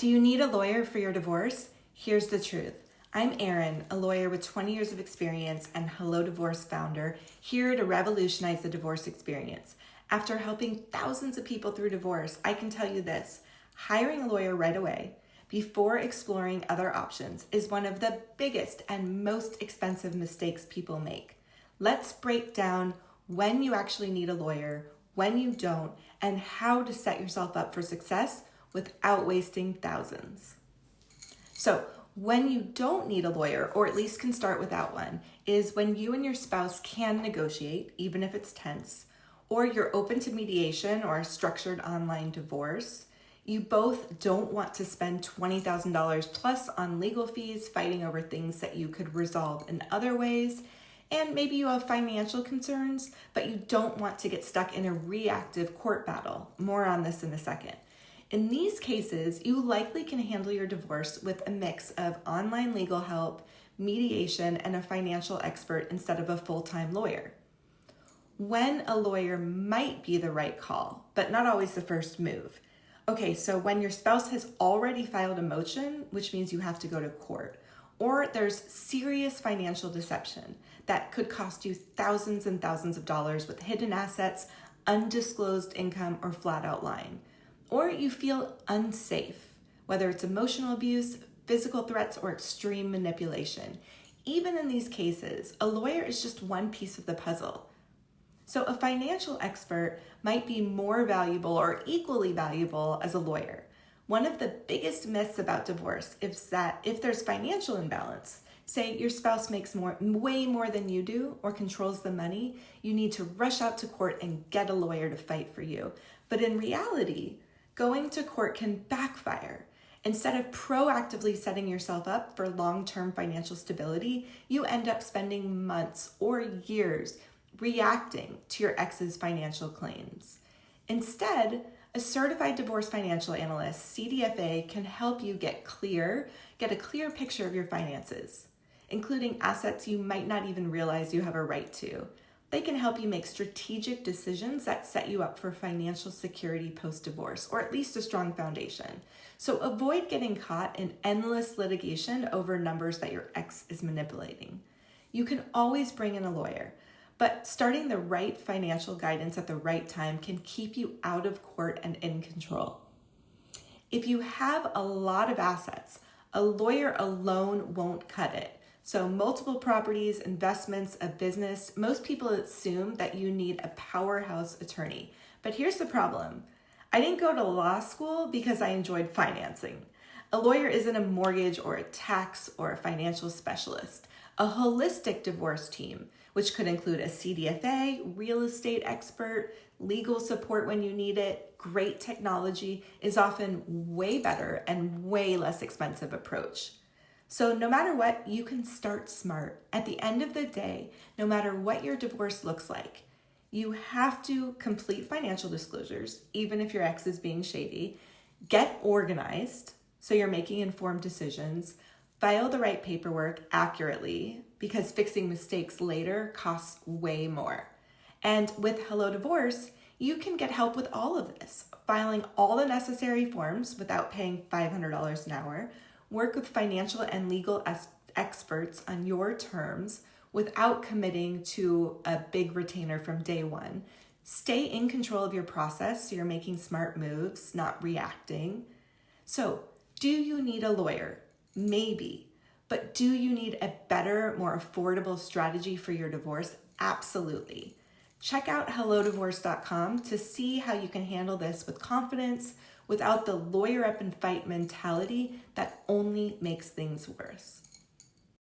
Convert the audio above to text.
Do you need a lawyer for your divorce? Here's the truth. I'm Erin, a lawyer with 20 years of experience and Hello Divorce founder, here to revolutionize the divorce experience. After helping thousands of people through divorce, I can tell you this: hiring a lawyer right away, before exploring other options, is one of the biggest and most expensive mistakes people make. Let's break down when you actually need a lawyer, when you don't, and how to set yourself up for success without wasting thousands. So, when you don't need a lawyer, or at least can start without one, is when you and your spouse can negotiate, even if it's tense, or you're open to mediation or a structured online divorce. You both don't want to spend $20,000 plus on legal fees fighting over things that you could resolve in other ways. And maybe you have financial concerns, but you don't want to get stuck in a reactive court battle. More on this in a second. In these cases, you likely can handle your divorce with a mix of online legal help, mediation, and a financial expert instead of a full-time lawyer. When a lawyer might be the right call, but not always the first move. Okay, so when your spouse has already filed a motion, which means you have to go to court, or there's serious financial deception that could cost you thousands and thousands of dollars with hidden assets, undisclosed income, or flat out lying. Or you feel unsafe, whether it's emotional abuse, physical threats, or extreme manipulation. Even in these cases, a lawyer is just one piece of the puzzle. So a financial expert might be more valuable or equally valuable as a lawyer. One of the biggest myths about divorce is that if there's financial imbalance, say your spouse makes way more than you do or controls the money, you need to rush out to court and get a lawyer to fight for you. But in reality, going to court can backfire. Instead of proactively setting yourself up for long-term financial stability, you end up spending months or years reacting to your ex's financial claims. Instead, a certified divorce financial analyst, CDFA, can help you get a clear picture of your finances, including assets you might not even realize you have a right to. They can help you make strategic decisions that set you up for financial security post-divorce, or at least a strong foundation. So avoid getting caught in endless litigation over numbers that your ex is manipulating. You can always bring in a lawyer, but starting the right financial guidance at the right time can keep you out of court and in control. If you have a lot of assets, a lawyer alone won't cut it. So multiple properties, investments, a business, most people assume that you need a powerhouse attorney. But here's the problem. I didn't go to law school because I enjoyed financing. A lawyer isn't a mortgage or a tax or a financial specialist. A holistic divorce team, which could include a CDFA, real estate expert, legal support when you need it, great technology, is often way better and way less expensive approach. So no matter what, you can start smart. At the end of the day, no matter what your divorce looks like, you have to complete financial disclosures, even if your ex is being shady, get organized so you're making informed decisions, file the right paperwork accurately, because fixing mistakes later costs way more. And with Hello Divorce, you can get help with all of this, filing all the necessary forms without paying $500 an hour, work with financial and legal experts on your terms without committing to a big retainer from day one. Stay in control of your process so you're making smart moves, not reacting. So, do you need a lawyer? Maybe. But do you need a better, more affordable strategy for your divorce? Absolutely. Check out hellodivorce.com to see how you can handle this with confidence without the lawyer up and fight mentality that only makes things worse.